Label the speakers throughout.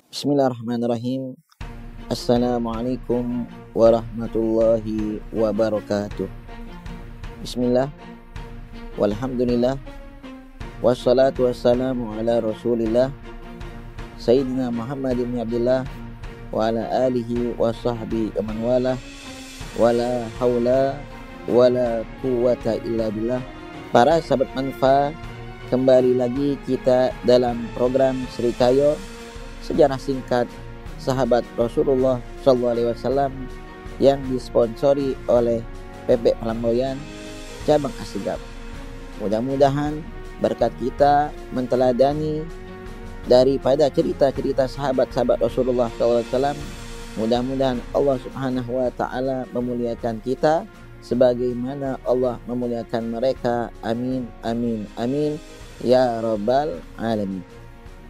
Speaker 1: Bismillahirrahmanirrahim. Assalamualaikum warahmatullahi wabarakatuh. Bismillah, walhamdulillah, wassalatu wassalamu ala rasulillah Sayyidina Muhammad bin Abdullah wa ala alihi wa sahbihi aman wala wala hawla wala quwata illa billah. Para sahabat manfa, kembali lagi kita dalam program Srikayo, sejarah singkat sahabat Rasulullah SAW yang disponsori oleh PP Pelamboyan cabang Asgab. Mudah-mudahan berkat kita menteladani daripada cerita-cerita sahabat-sahabat Rasulullah SAW, mudah-mudahan Allah Subhanahu wa Ta'ala memuliakan kita sebagaimana Allah memuliakan mereka. Amin, amin, amin ya rabbal alamin.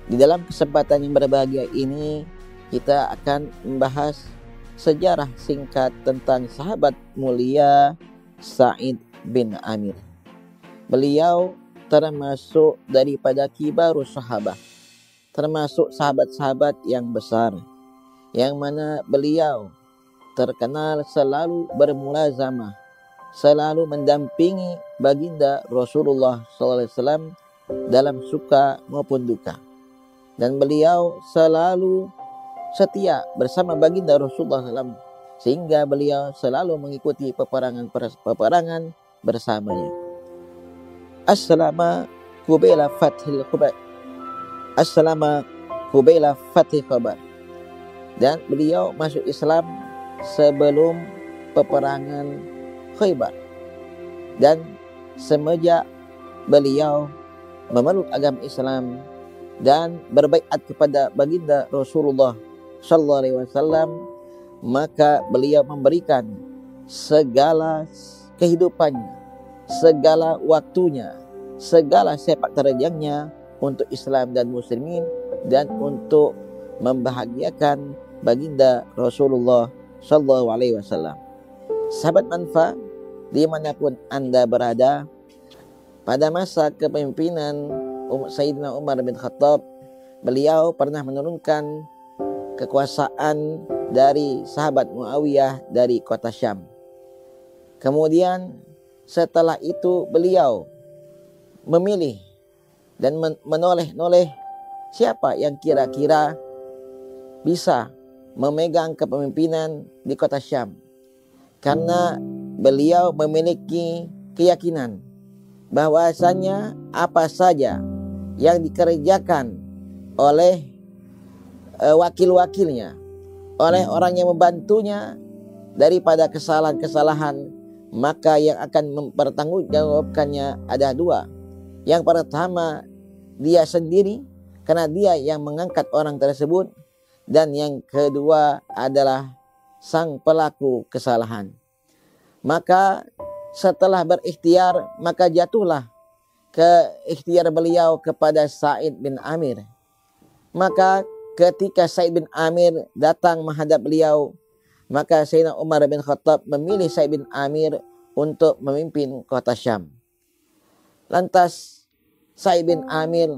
Speaker 1: Di dalam kesempatan yang berbahagia ini, kita akan membahas sejarah singkat tentang sahabat mulia Sa'id bin Amir. Beliau termasuk daripada kibarus sahabat, termasuk sahabat-sahabat yang besar, yang mana beliau terkenal selalu bermulazamah, selalu mendampingi baginda Rasulullah SAW dalam suka maupun duka. Dan beliau selalu setia bersama baginda Rasulullah SAW, sehingga beliau selalu mengikuti peperangan bersamanya. Assalama Qubaila Fathil Khabar. Dan beliau masuk Islam sebelum peperangan Khaybar. Dan semenjak beliau memeluk agama Islam dan berbaiat kepada baginda Rasulullah SAW, maka beliau memberikan segala kehidupannya, segala waktunya, segala sepak terjangnya untuk Islam dan muslimin, dan untuk membahagiakan baginda Rasulullah SAW. Sahabat manfa, dimanapun Anda berada, pada masa kepemimpinan Sayyidina Umar bin Khattab, beliau pernah menurunkan kekuasaan dari sahabat Muawiyah dari kota Syam. Kemudian setelah itu beliau memilih dan menoleh-noleh siapa yang kira-kira bisa memegang kepemimpinan di kota Syam, karena beliau memiliki keyakinan bahwasanya apa saja yang dikerjakan oleh wakil-wakilnya, oleh orang yang membantunya daripada kesalahan-kesalahan, maka yang akan mempertanggungjawabkannya ada dua. Yang pertama, dia sendiri, karena dia yang mengangkat orang tersebut, dan yang kedua adalah sang pelaku kesalahan. Maka setelah berikhtiar, maka jatuhlah ke ikhtiar beliau kepada Sa'id bin Amir. Maka ketika Sa'id bin Amir datang menghadap beliau, maka Sayyidina Umar bin Khattab memilih Sa'id bin Amir untuk memimpin kota Syam. Lantas Sa'id bin Amir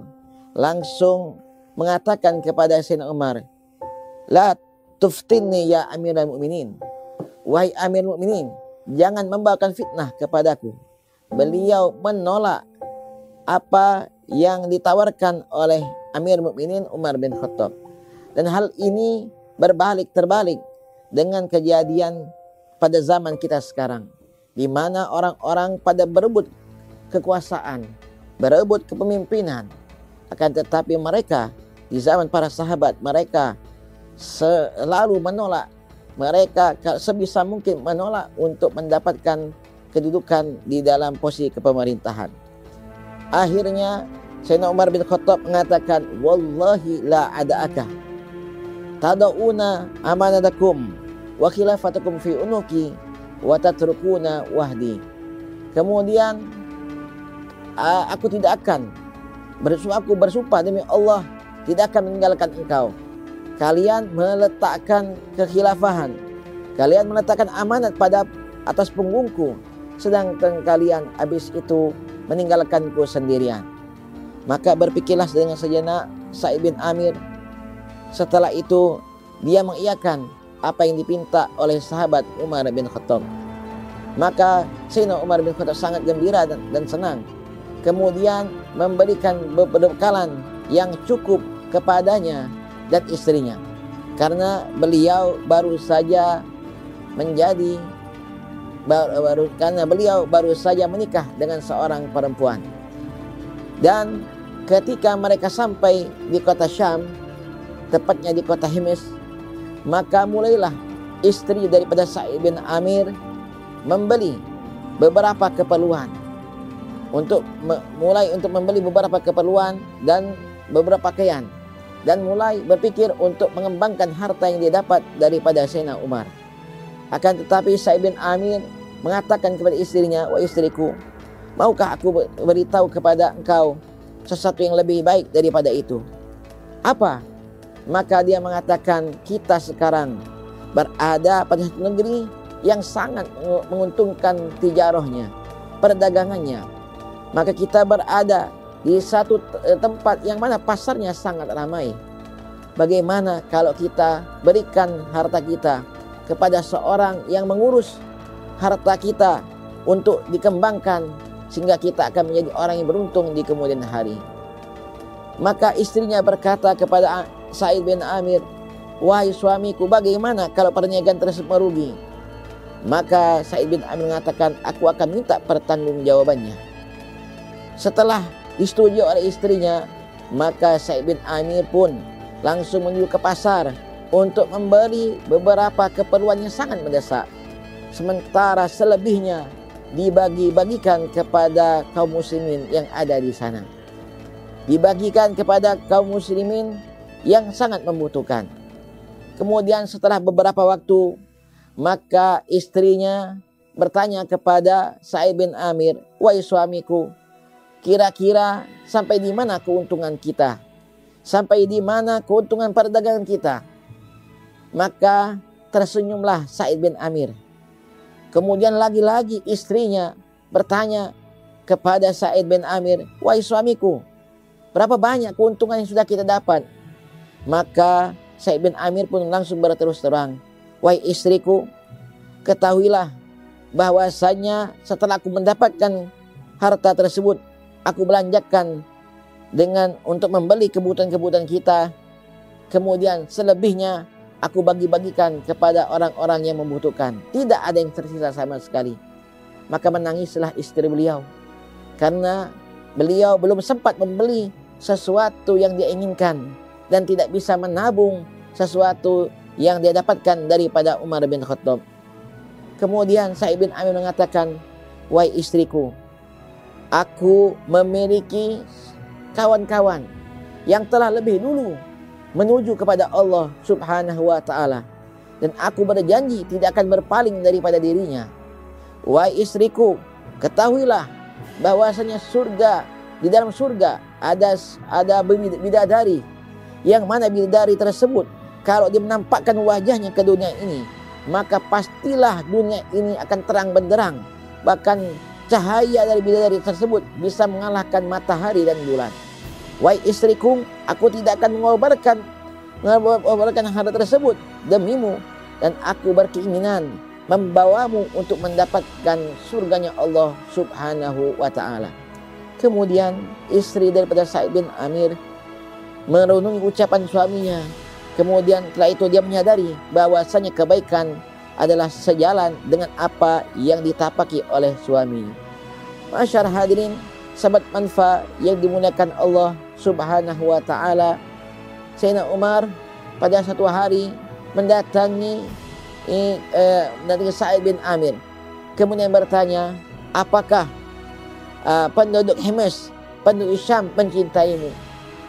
Speaker 1: langsung mengatakan kepada Sayyidina Umar, "La tuftinni ya Amirul Mukminin." Wahai Amir Mukminin, jangan membawakan fitnah kepadaku. Beliau menolak apa yang ditawarkan oleh Amir Mukminin Umar bin Khattab. Dan hal ini terbalik dengan kejadian pada zaman kita sekarang, di mana orang-orang pada berebut kekuasaan, berebut kepemimpinan. Akan tetapi mereka di zaman para sahabat, mereka selalu menolak. Mereka sebisa mungkin menolak untuk mendapatkan kedudukan di dalam posisi kepemerintahan. Akhirnya Sayyidina Umar bin Khattab mengatakan, "Wallahi la ada'aka tada'una amanatakum wa khilafatakum fi unuki wa tatrukuna wahdi." Kemudian aku bersumpah demi Allah, tidak akan meninggalkan engkau. Kalian meletakkan kekhilafahan, kalian meletakkan amanat pada atas punggungku, sedangkan kalian habis itu meninggalkanku sendirian. Maka berpikirlah dengan sejenak Sa'id bin Amir, Setelah itu dia mengiyakan apa yang dipinta oleh sahabat Umar bin Khattab. Maka Sayyidina Umar bin Khattab sangat gembira dan senang. Kemudian memberikan berbekalan yang cukup kepadanya dan istrinya, karena beliau baru saja menikah dengan seorang perempuan. Dan ketika mereka sampai di kota Syam, tepatnya di kota Himis, maka mulailah istri daripada Sa'id bin Amir membeli beberapa keperluan untuk membeli beberapa keperluan dan beberapa pakaian, dan mulai berpikir untuk mengembangkan harta yang dia dapat daripada Sayyidina Umar. Akan tetapi Sa'id bin Amir mengatakan kepada istrinya, "Wahai istriku, maukah aku beritahu kepada engkau sesuatu yang lebih baik daripada itu?" "Apa?" Maka dia mengatakan, "Kita sekarang berada pada satu negeri yang sangat menguntungkan tijarahnya, perdagangannya. Maka kita berada di satu tempat yang mana pasarnya sangat ramai. Bagaimana kalau kita berikan harta kita kepada seorang yang mengurus harta kita untuk dikembangkan, sehingga kita akan menjadi orang yang beruntung di kemudian hari." Maka istrinya berkata kepada Sa'id bin Amir, "Wahai suamiku, bagaimana kalau perniagaan tersebut merugi?" Maka Sa'id bin Amir mengatakan, "Aku akan minta pertanggungjawabannya." Setelah disetujui oleh istrinya, maka Sa'id bin Amir pun langsung menuju ke pasar untuk membeli beberapa keperluan yang sangat mendesak. Sementara selebihnya dibagi-bagikan kepada kaum muslimin yang ada di sana. Dibagikan kepada kaum muslimin yang sangat membutuhkan. Kemudian setelah beberapa waktu, maka istrinya bertanya kepada Sa'id bin Amir, "Wahai suamiku, kira-kira sampai di mana keuntungan kita? Sampai di mana keuntungan perdagangan kita?" Maka tersenyumlah Sa'id bin Amir. Kemudian lagi-lagi istrinya bertanya kepada Sa'id bin Amir, "Wahai suamiku, berapa banyak keuntungan yang sudah kita dapat?" Maka Sa'id bin Amir pun langsung berterus terang, "Wahai istriku, ketahuilah bahwasanya setelah aku mendapatkan harta tersebut, aku belanjakan untuk membeli kebutuhan-kebutuhan kita. Kemudian selebihnya aku bagi-bagikan kepada orang-orang yang membutuhkan. Tidak ada yang tersisa sama sekali." Maka menangislah istri beliau, karena beliau belum sempat membeli sesuatu yang dia inginkan dan tidak bisa menabung sesuatu yang dia dapatkan daripada Umar bin Khattab. Kemudian Sa'id bin Amir mengatakan, "Wahai istriku, aku memiliki kawan-kawan yang telah lebih dulu menuju kepada Allah Subhanahu wa ta'ala, dan aku berjanji tidak akan berpaling daripada dirinya. Wahai istriku, ketahuilah bahwasanya di dalam surga ada bidadari, yang mana bidadari tersebut kalau dia menampakkan wajahnya ke dunia ini, maka pastilah dunia ini akan terang benderang. Bahkan cahaya dari bidadari tersebut bisa mengalahkan matahari dan bulan. Wahai istriku, aku tidak akan mengobarkan harta tersebut demimu, dan aku berkeinginan membawamu untuk mendapatkan surganya Allah Subhanahu wa ta'ala." Kemudian istri daripada Sa'id bin Amir merenungi ucapan suaminya. Kemudian setelah itu dia menyadari bahwasanya kebaikan adalah sejalan dengan apa yang ditapaki oleh suami. Masyarakat hadirin, sahabat manfa yang dimuliakan Allah Subhanahu wa ta'ala, Sayyidina Umar pada satu hari mendatangi Sa'id bin Amir. Kemudian bertanya, "Apakah penduduk Himis, penduduk Syam mencintaimu?"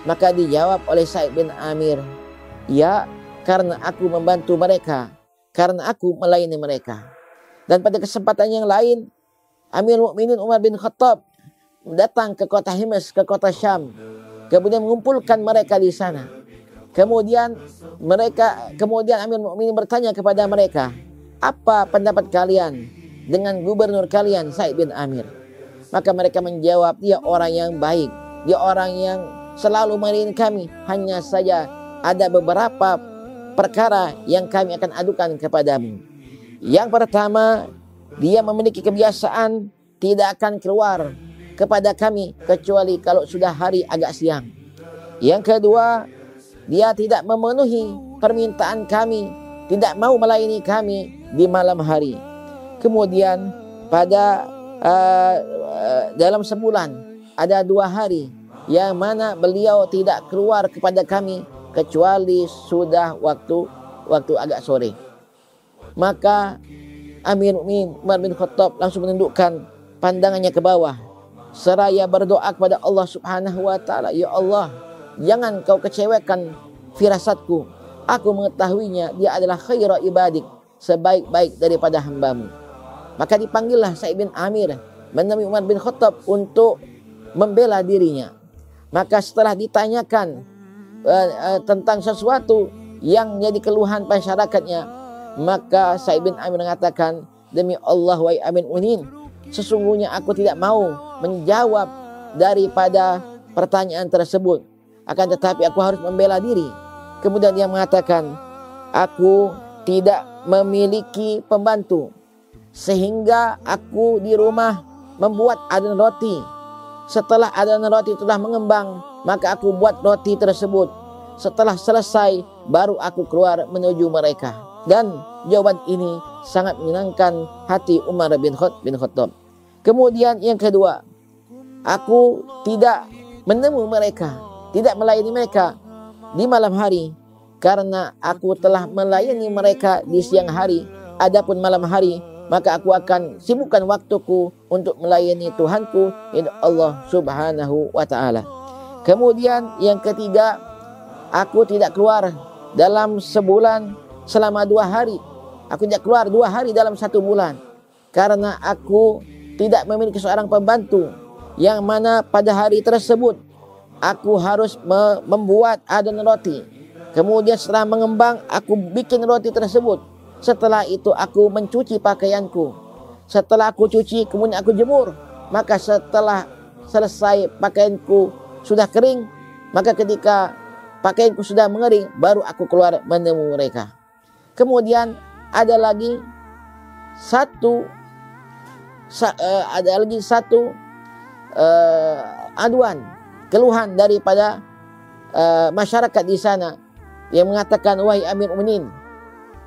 Speaker 1: Maka dijawab oleh Sa'id bin Amir, "Ya, karena aku membantu mereka, karena aku melayani mereka." Dan pada kesempatan yang lain, Amirul Mukminin Umar bin Khattab datang ke kota Himis, ke kota Syam, kemudian mengumpulkan mereka di sana. Kemudian Amirul Mukminin bertanya kepada mereka, "Apa pendapat kalian dengan gubernur kalian, Sa'id bin Amir?" Maka mereka menjawab, "Dia orang yang baik, dia orang yang selalu melayani kami. Hanya saja ada beberapa perkara yang kami akan adukan kepadamu. Yang pertama, dia memiliki kebiasaan tidak akan keluar kepada kami kecuali kalau sudah hari agak siang. Yang kedua, dia tidak memenuhi permintaan kami, tidak mau melayani kami di malam hari. Kemudian pada dalam sebulan ada 2 hari yang mana beliau tidak keluar kepada kami kecuali sudah waktu agak sore. Maka Amirul Mukminin Umar bin Khattab langsung menundukkan pandangannya ke bawah seraya berdoa kepada Allah Subhanahu wa taala, ya Allah, jangan kau kecewakan firasatku. Aku mengetahuinya dia adalah khairu ibadik, sebaik-baik daripada hambamu. Maka dipanggillah Sa'id bin Amir menemui Umar bin Khattab untuk membela dirinya. Maka setelah ditanyakan tentang sesuatu yang jadi keluhan masyarakatnya, maka Sa'id bin Amir mengatakan, demi Allah wahai Amirul Mukminin, sesungguhnya aku tidak mau menjawab daripada pertanyaan tersebut, akan tetapi aku harus membela diri. Kemudian dia mengatakan, aku tidak memiliki pembantu, sehingga aku di rumah membuat adonan roti. Setelah adonan roti telah mengembang, maka aku buat roti tersebut. Setelah selesai, baru aku keluar menuju mereka. Dan jawaban ini sangat menyenangkan hati Umar bin Khattab. Kemudian yang kedua, aku tidak menemui mereka, tidak melayani mereka di malam hari, karena aku telah melayani mereka di siang hari. Adapun malam hari, maka aku akan sibukkan waktuku untuk melayani Tuhanku, yaitu Allah Subhanahu wa ta'ala. Kemudian yang ketiga, aku tidak keluar dalam sebulan selama 2 hari. Aku tidak keluar 2 hari dalam 1 bulan, karena aku tidak memiliki seorang pembantu, yang mana pada hari tersebut aku harus membuat adonan roti. Kemudian setelah mengembang, aku bikin roti tersebut. Setelah itu aku mencuci pakaianku. Setelah aku cuci, kemudian aku jemur. Maka setelah selesai pakaianku sudah kering, maka ketika pakaianku sudah mengering, baru aku keluar menemui mereka. Kemudian ada lagi satu aduan, keluhan daripada masyarakat di sana yang mengatakan, wahai Amirul Mukminin,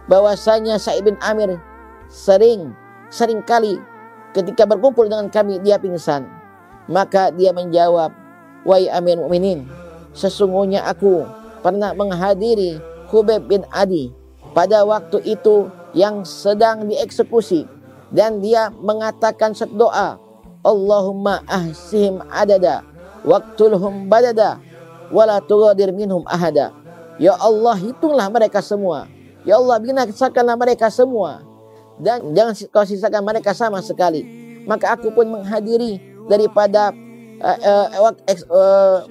Speaker 1: bahwasanya Sa'id bin Amir sering kali ketika berkumpul dengan kami dia pingsan. Maka dia menjawab, wahai Amirul Mukminin, sesungguhnya aku pernah menghadiri Khubayb bin Adi pada waktu itu yang sedang dieksekusi, dan dia mengatakan doa, Allahumma ahsihim adada waqtulhum badada wala tughadir minhum ahada. Ya Allah, hitunglah mereka semua. Ya Allah, binasakanlah mereka semua, dan jangan kau sisakan mereka sama sekali. Maka aku pun menghadiri daripada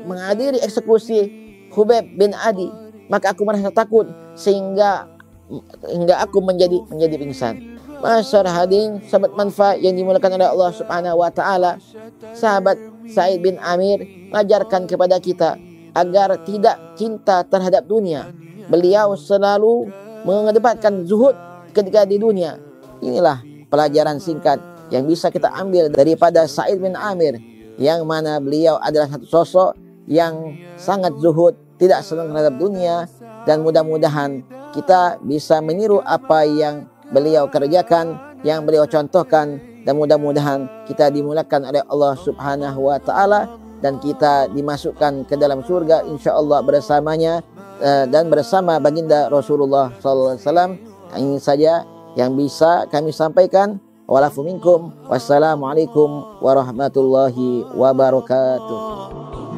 Speaker 1: menghadiri eksekusi Khubayb bin Adi. Maka aku merasa takut sehingga aku menjadi pingsan. Masyarakat hadirin, sahabat manfaat yang dimuliakan oleh Allah Subhanahu wa taala, sahabat Sa'id bin Amir mengajarkan kepada kita agar tidak cinta terhadap dunia. Beliau selalu mengedepankan zuhud ketika di dunia. Inilah pelajaran singkat yang bisa kita ambil daripada Sa'id bin Amir, yang mana beliau adalah satu sosok yang sangat zuhud, tidak senang terhadap dunia, dan mudah-mudahan kita bisa meniru apa yang beliau kerjakan, yang beliau contohkan, dan mudah-mudahan kita dimulakan oleh Allah Subhanahu wa taala dan kita dimasukkan ke dalam surga insyaallah bersamanya dan bersama baginda Rasulullah sallallahu alaihi wasallam. Ini saja yang bisa kami sampaikan. Walafu minkum. Wassalamualaikum warahmatullahi wabarakatuh.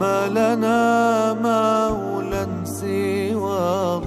Speaker 2: ما لنا مولا سوى